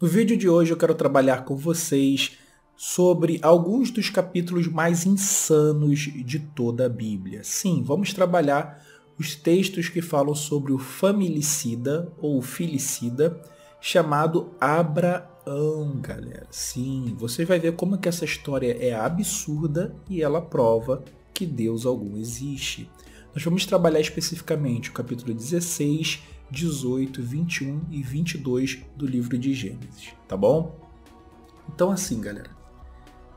No vídeo de hoje eu quero trabalhar com vocês sobre alguns dos capítulos mais insanos de toda a Bíblia. Sim, vamos trabalhar os textos que falam sobre o familicida ou filicida chamado Abraão, galera. Sim, você vai ver como que essa história é absurda e ela prova que Deus algum existe. Nós vamos trabalhar especificamente o capítulo 16, 18, 21 e 22 do livro de Gênesis, tá bom? Então assim, galera,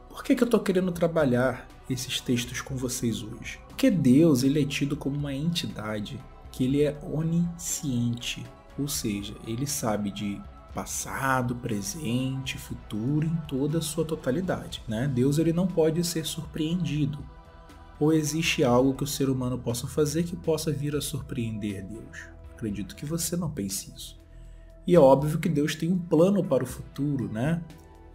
por que eu tô querendo trabalhar esses textos com vocês hoje? Porque Deus, ele é tido como uma entidade que ele é onisciente, ou seja, ele sabe de passado, presente, futuro em toda a sua totalidade, né? Deus, ele não pode ser surpreendido. Ou existe algo que o ser humano possa fazer que possa vir a surpreender Deus? Acredito que você não pense isso. E é óbvio que Deus tem um plano para o futuro, né?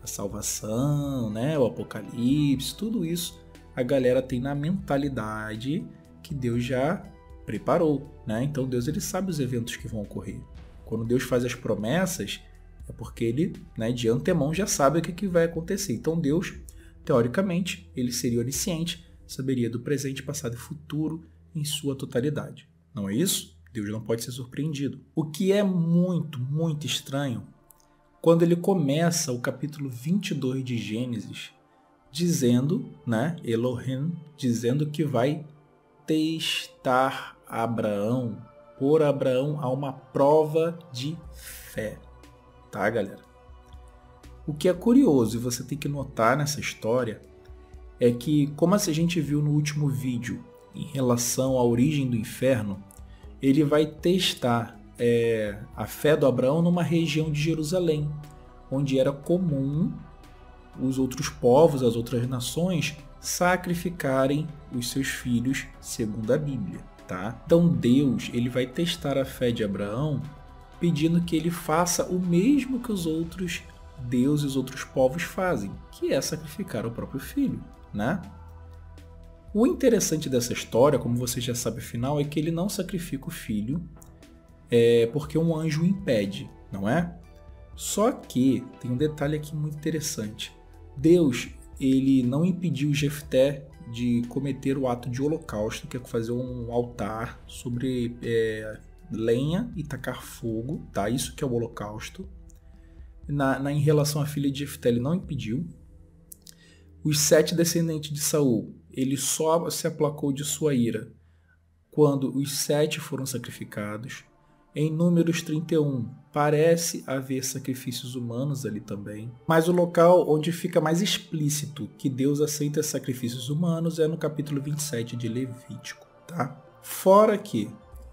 A salvação, né? O apocalipse, tudo isso a galera tem na mentalidade que Deus já preparou, né? Então Deus, ele sabe os eventos que vão ocorrer. Quando Deus faz as promessas, é porque ele, né, de antemão já sabe o que vai acontecer. Então Deus, teoricamente, ele seria onisciente, saberia do presente, passado e futuro em sua totalidade. Não é isso? Deus não pode ser surpreendido. O que é muito, muito estranho, quando ele começa o capítulo 22 de Gênesis, dizendo, né, Elohim, dizendo que vai testar Abraão, pôr Abraão a uma prova de fé. Tá, galera? O que é curioso, e você tem que notar nessa história, é que, como a gente viu no último vídeo, em relação à origem do inferno, ele vai testar a fé do Abraão numa região de Jerusalém, onde era comum os outros povos, as outras nações, sacrificarem os seus filhos segundo a Bíblia. Tá? Então Deus, ele vai testar a fé de Abraão, pedindo que ele faça o mesmo que os outros deuses e os outros povos fazem, que é sacrificar o próprio filho. Né? O interessante dessa história, como você já sabe, afinal, é que ele não sacrifica o filho porque um anjo o impede, não é? Só que tem um detalhe aqui muito interessante. Deus, ele não impediu Jefté de cometer o ato de holocausto, que é fazer um altar sobre lenha e tacar fogo, tá? Isso que é o holocausto. Em relação à filha de Jefté, ele não impediu. Os 7 descendentes de Saul, ele só se aplacou de sua ira quando os 7 foram sacrificados. Em Números 31, parece haver sacrifícios humanos ali também. Mas o local onde fica mais explícito que Deus aceita sacrifícios humanos é no capítulo 27 de Levítico. Tá? Fora que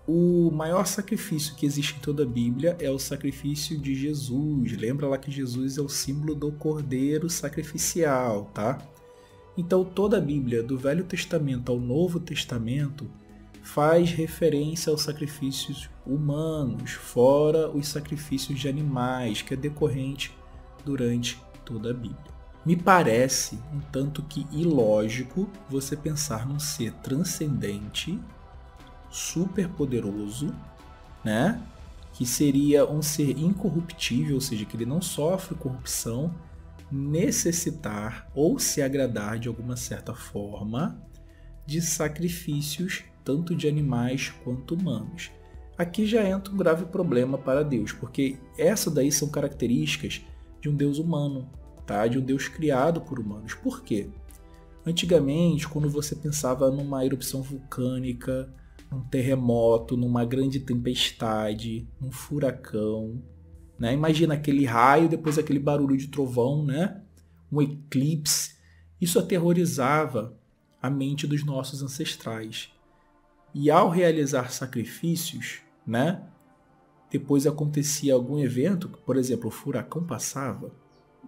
o maior sacrifício que existe em toda a Bíblia é o sacrifício de Jesus. Lembra lá que Jesus é o símbolo do cordeiro sacrificial, tá? Então toda a Bíblia, do Velho Testamento ao Novo Testamento, faz referência aos sacrifícios humanos, fora os sacrifícios de animais, que é decorrente durante toda a Bíblia. Me parece um tanto que ilógico você pensar num ser transcendente, super poderoso, né? Que seria um ser incorruptível, ou seja, que ele não sofre corrupção, necessitar ou se agradar de alguma certa forma de sacrifícios tanto de animais quanto humanos. Aqui já entra um grave problema para Deus, porque essas daí são características de um Deus humano, tá? De um Deus criado por humanos. Por quê? Antigamente, quando você pensava numa erupção vulcânica, num terremoto, numa grande tempestade, num furacão, né? Imagina aquele raio, depois aquele barulho de trovão, né? Um eclipse. Isso aterrorizava a mente dos nossos ancestrais. E ao realizar sacrifícios, né? Depois acontecia algum evento, por exemplo, o furacão passava,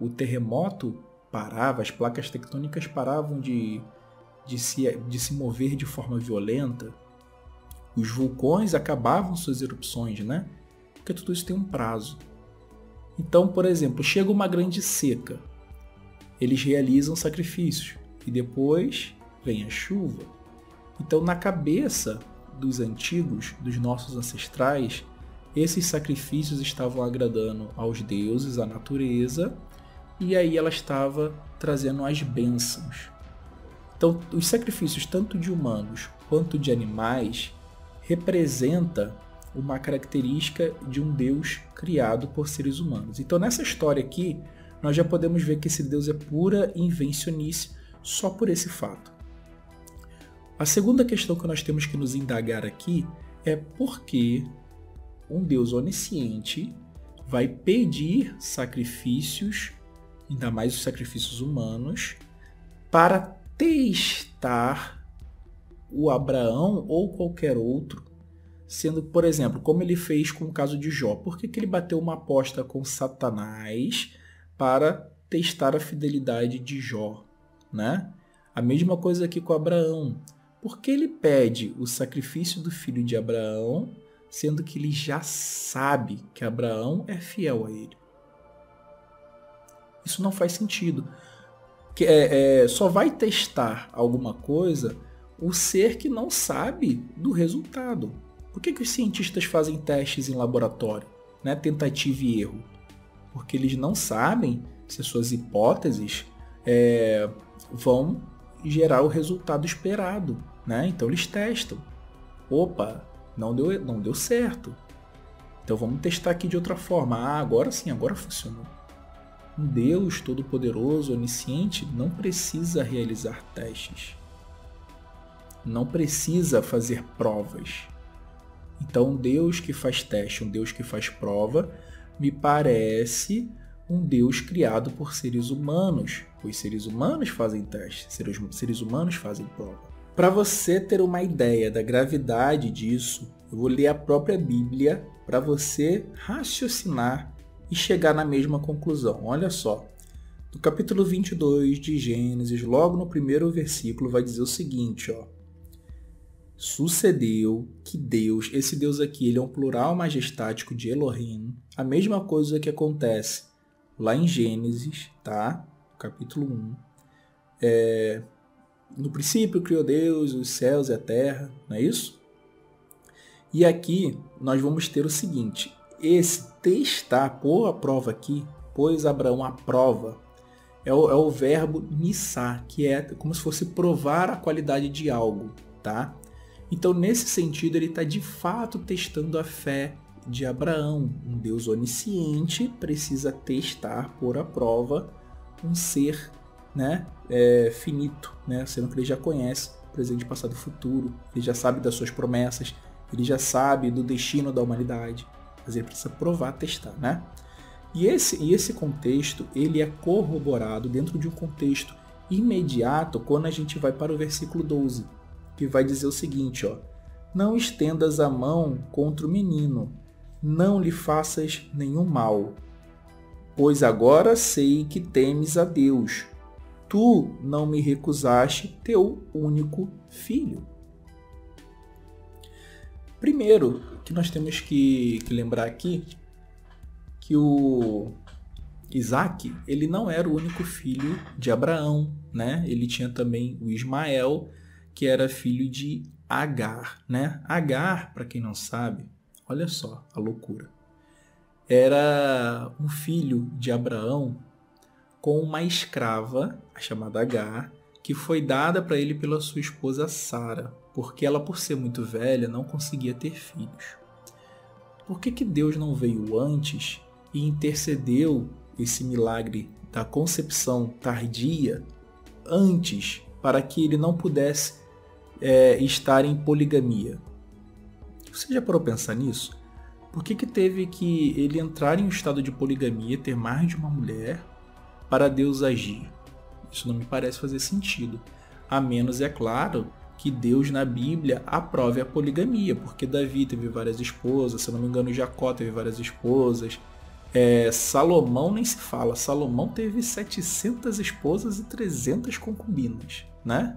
o terremoto parava, as placas tectônicas paravam de se mover de forma violenta. Os vulcões acabavam suas erupções, né? Porque tudo isso tem um prazo. Então, por exemplo, chega uma grande seca. Eles realizam sacrifícios e depois vem a chuva. Então, na cabeça dos antigos, dos nossos ancestrais, esses sacrifícios estavam agradando aos deuses, à natureza, e aí ela estava trazendo as bênçãos. Então, os sacrifícios tanto de humanos quanto de animais representa uma característica de um Deus criado por seres humanos. Então, nessa história aqui, nós já podemos ver que esse Deus é pura invencionice só por esse fato. A segunda questão que nós temos que nos indagar aqui é por que um Deus onisciente vai pedir sacrifícios, ainda mais os sacrifícios humanos, para testar o Abraão ou qualquer outro, sendo, por exemplo, como ele fez com o caso de Jó. Por que ele bateu uma aposta com Satanás para testar a fidelidade de Jó, né? A mesma coisa aqui com Abraão. Por que ele pede o sacrifício do filho de Abraão, sendo que ele já sabe que Abraão é fiel a ele? Isso não faz sentido. Só vai testar alguma coisa o ser que não sabe do resultado. Por que os cientistas fazem testes em laboratório, né? Tentativa e erro? Porque eles não sabem se as suas hipóteses vão gerar o resultado esperado, né? Então eles testam. Opa, não deu certo. Então vamos testar aqui de outra forma. Agora sim, agora funcionou. Um Deus todo-poderoso, onisciente, não precisa realizar testes. Não precisa fazer provas. Então, um Deus que faz teste, um Deus que faz prova, me parece um Deus criado por seres humanos. Os seres humanos fazem teste, seres humanos fazem prova. Para você ter uma ideia da gravidade disso, eu vou ler a própria Bíblia para você raciocinar e chegar na mesma conclusão. Olha só, no capítulo 22 de Gênesis, logo no primeiro versículo, vai dizer o seguinte, ó. Sucedeu que Deus, esse Deus aqui, ele é um plural majestático de Elohim, a mesma coisa que acontece lá em Gênesis, tá? Capítulo 1. No princípio criou Deus os céus e a terra, não é isso? E aqui nós vamos ter o seguinte, esse testar, pôr a prova aqui, pôs Abraão à prova, é o verbo nissar, que é como se fosse provar a qualidade de algo, tá? Então, nesse sentido, ele está de fato testando a fé de Abraão. Um Deus onisciente precisa testar, pôr à prova, um ser, né, finito, né, sendo que ele já conhece presente, passado e futuro, ele já sabe das suas promessas, ele já sabe do destino da humanidade, mas ele precisa provar, testar, né? E esse contexto, ele é corroborado dentro de um contexto imediato quando a gente vai para o versículo 12, que vai dizer o seguinte, ó: não estendas a mão contra o menino, não lhe faças nenhum mal, pois agora sei que temes a Deus. Tu não me recusaste teu único filho. Primeiro, que nós temos que lembrar aqui, que o Isaac, ele não era o único filho de Abraão, né? Ele tinha também o Ismael, que era filho de Agar, né? Agar, para quem não sabe, olha só a loucura. Era um filho de Abraão com uma escrava, chamada Agar, que foi dada para ele pela sua esposa Sara, porque ela, por ser muito velha, não conseguia ter filhos. Por que Deus não veio antes e intercedeu esse milagre da concepção tardia antes, para que ele não pudesse estar em poligamia? Você já parou a pensar nisso? Por que teve que ele entrar em um estado de poligamia, ter mais de uma mulher, para Deus agir? Isso não me parece fazer sentido. A menos, é claro, que Deus na Bíblia aprove a poligamia, porque Davi teve várias esposas, se eu não me engano Jacó teve várias esposas, Salomão nem se fala, Salomão teve 700 esposas e 300 concubinas, né?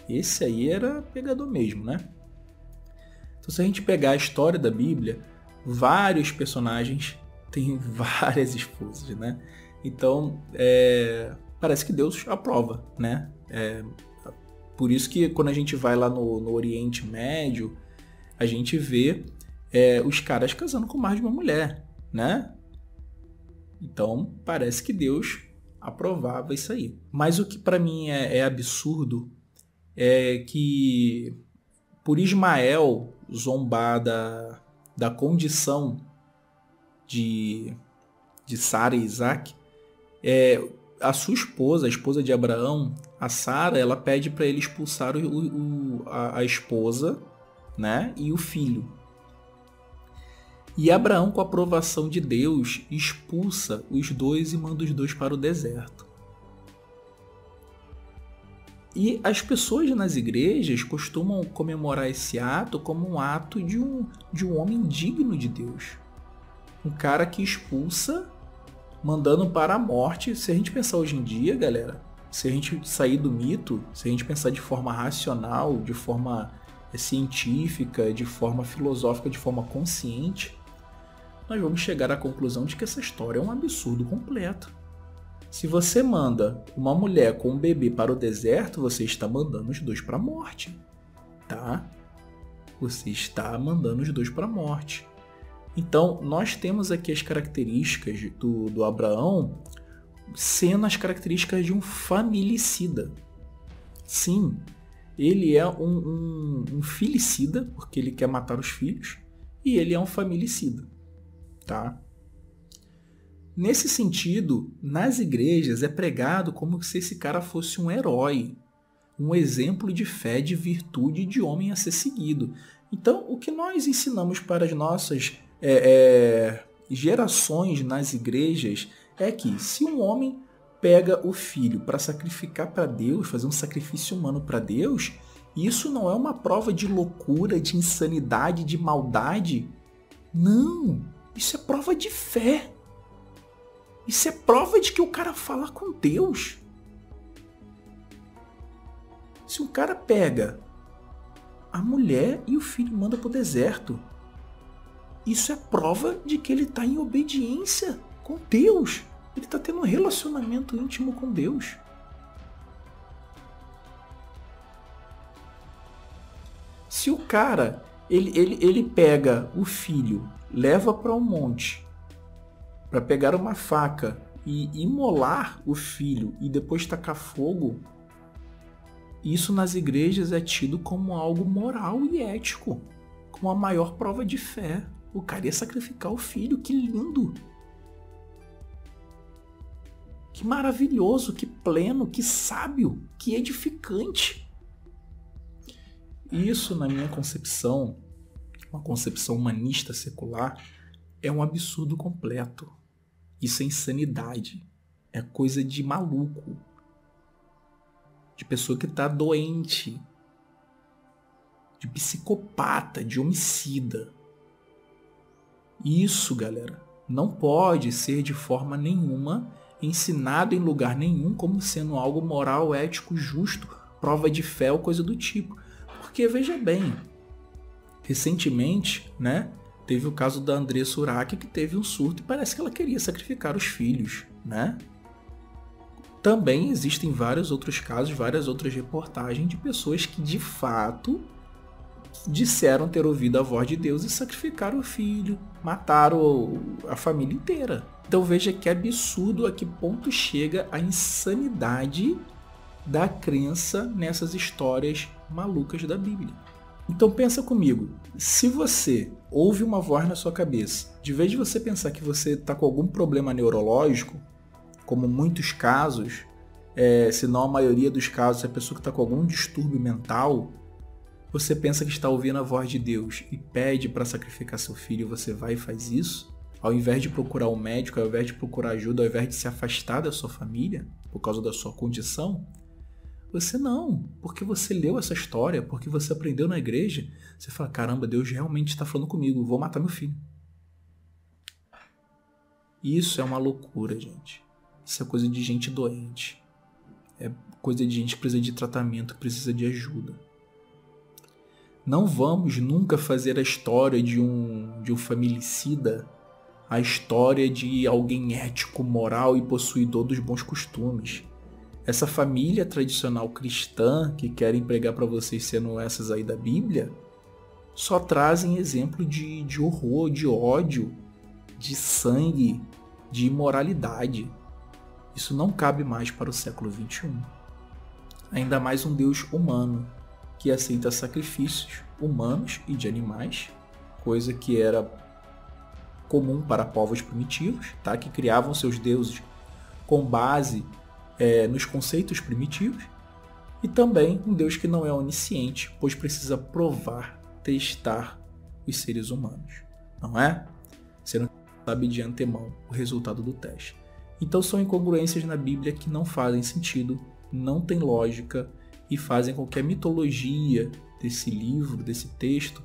Esse aí era pegador mesmo, né? Então, se a gente pegar a história da Bíblia, vários personagens têm várias esposas, né? Então, parece que Deus aprova, né? Por isso que quando a gente vai lá no Oriente Médio, a gente vê os caras casando com mais de uma mulher, né? Então, parece que Deus aprovava isso aí. Mas o que para mim é absurdo é que, por Ismael zombar da condição de Sara e Isaac, a sua esposa, a esposa de Abraão, a Sara, ela pede para ele expulsar a esposa, né, e o filho. E Abraão, com a aprovação de Deus, expulsa os dois e manda os dois para o deserto. E as pessoas nas igrejas costumam comemorar esse ato como um ato de um homem digno de Deus. Um cara que expulsa, mandando para a morte. Se a gente pensar hoje em dia, galera, se a gente sair do mito, se a gente pensar de forma racional, de forma científica, de forma filosófica, de forma consciente, nós vamos chegar à conclusão de que essa história é um absurdo completo. Se você manda uma mulher com um bebê para o deserto, você está mandando os dois para a morte, tá? Você está mandando os dois para a morte. Então, nós temos aqui as características do Abraão sendo as características de um familicida. Sim, ele é um filicida, porque ele quer matar os filhos, e ele é um familicida, tá? Nesse sentido, nas igrejas é pregado como se esse cara fosse um herói, um exemplo de fé, de virtude, de homem a ser seguido. Então, o que nós ensinamos para as nossas gerações nas igrejas é que se um homem pega o filho para sacrificar para Deus, fazer um sacrifício humano para Deus, isso não é uma prova de loucura, de insanidade, de maldade. Não, isso é prova de fé. Isso é prova de que o cara fala com Deus. Se um cara pega a mulher e o filho manda pro deserto, isso é prova de que ele está em obediência com Deus. Ele está tendo um relacionamento íntimo com Deus. Se o cara ele pega o filho, leva para um monte para pegar uma faca e imolar o filho e depois tacar fogo, isso nas igrejas é tido como algo moral e ético, como a maior prova de fé. O cara ia sacrificar o filho, que lindo! Que maravilhoso, que pleno, que sábio, que edificante! Isso, na minha concepção, uma concepção humanista secular, é um absurdo completo. Isso é insanidade. É coisa de maluco. De pessoa que está doente. De psicopata, de homicida. Isso, galera, não pode ser de forma nenhuma ensinado em lugar nenhum como sendo algo moral, ético, justo, prova de fé ou coisa do tipo. Porque, veja bem, recentemente, né, teve o caso da Andressa Urach, que teve um surto e parece que ela queria sacrificar os filhos, né? Também existem vários outros casos, várias outras reportagens de pessoas que de fato disseram ter ouvido a voz de Deus e sacrificaram o filho, mataram a família inteira. Então veja que absurdo a que ponto chega a insanidade da crença nessas histórias malucas da Bíblia. Então pensa comigo, se você ouve uma voz na sua cabeça, de vez de você pensar que você está com algum problema neurológico, como muitos casos, se não a maioria dos casos, é a pessoa que está com algum distúrbio mental, você pensa que está ouvindo a voz de Deus e pede para sacrificar seu filho, você vai e faz isso? Ao invés de procurar um médico, ao invés de procurar ajuda, ao invés de se afastar da sua família, por causa da sua condição, você não, porque você leu essa história, porque você aprendeu na igreja, você fala, caramba, Deus realmente está falando comigo, vou matar meu filho. Isso é uma loucura, gente. Isso é coisa de gente doente. É coisa de gente que precisa de tratamento, que precisa de ajuda. Não vamos nunca fazer a história de um familicida a história de alguém ético, moral e possuidor dos bons costumes. Essa família tradicional cristã que querem pregar para vocês sendo essas aí da Bíblia, só trazem exemplo de horror, de ódio, de sangue, de imoralidade. Isso não cabe mais para o século XXI. Ainda mais um Deus humano, que aceita sacrifícios humanos e de animais, coisa que era comum para povos primitivos, tá? Que criavam seus deuses com base nos conceitos primitivos, e também um Deus que não é onisciente, pois precisa provar, testar os seres humanos, não é? Você não sabe de antemão o resultado do teste. Então são incongruências na Bíblia que não fazem sentido, não tem lógica e fazem com que a mitologia desse livro, desse texto,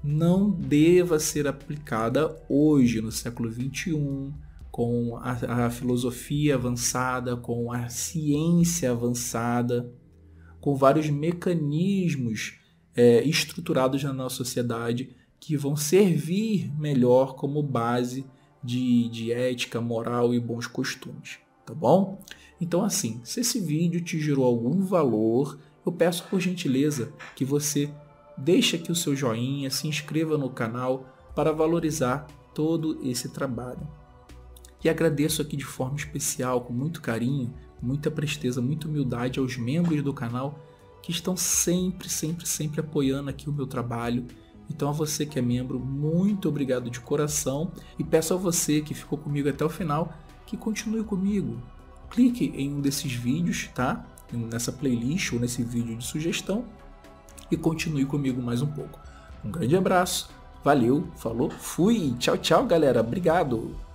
não deva ser aplicada hoje, no século XXI, com a filosofia avançada, com a ciência avançada, com vários mecanismos estruturados na nossa sociedade que vão servir melhor como base de ética, moral e bons costumes, tá bom? Então assim, se esse vídeo te gerou algum valor, eu peço por gentileza que você deixe aqui o seu joinha, se inscreva no canal para valorizar todo esse trabalho. E agradeço aqui de forma especial, com muito carinho, muita presteza, muita humildade aos membros do canal que estão sempre apoiando aqui o meu trabalho. Então a você que é membro, muito obrigado de coração e peço a você que ficou comigo até o final que continue comigo. Clique em um desses vídeos, tá? Nessa playlist ou nesse vídeo de sugestão e continue comigo mais um pouco. Um grande abraço, valeu, falou, fui, tchau, tchau galera, obrigado!